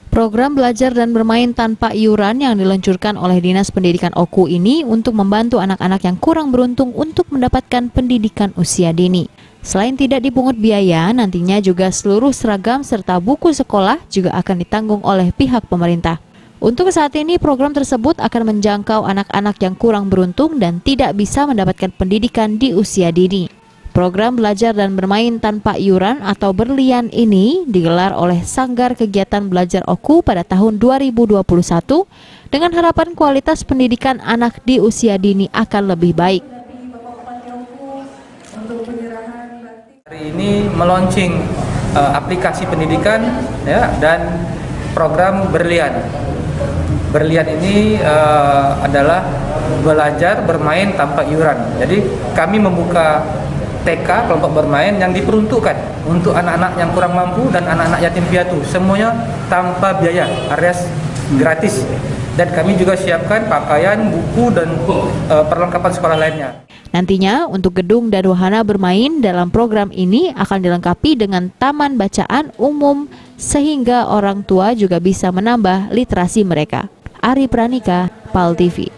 Program belajar dan bermain tanpa iuran yang diluncurkan oleh Dinas Pendidikan Oku ini untuk membantu anak-anak yang kurang beruntung untuk mendapatkan pendidikan usia dini. Selain tidak dipungut biaya, nantinya juga seluruh seragam serta buku sekolah juga akan ditanggung oleh pihak pemerintah. Untuk saat ini, program tersebut akan menjangkau anak-anak yang kurang beruntung dan tidak bisa mendapatkan pendidikan di usia dini. Program belajar dan bermain tanpa iuran atau berlian ini digelar oleh Sanggar Kegiatan Belajar Oku pada tahun 2021 dengan harapan kualitas pendidikan anak di usia dini akan lebih baik. Hari ini meluncing aplikasi pendidikan ya, dan program berlian. Berlian ini adalah belajar bermain tanpa iuran. Jadi kami membuka TK kelompok bermain yang diperuntukkan untuk anak-anak yang kurang mampu dan anak-anak yatim piatu, semuanya tanpa biaya, alias gratis. Dan kami juga siapkan pakaian, buku dan perlengkapan sekolah lainnya. Nantinya untuk gedung dan wahana bermain dalam program ini akan dilengkapi dengan taman bacaan umum sehingga orang tua juga bisa menambah literasi mereka. Ari Pranika, PAL TV.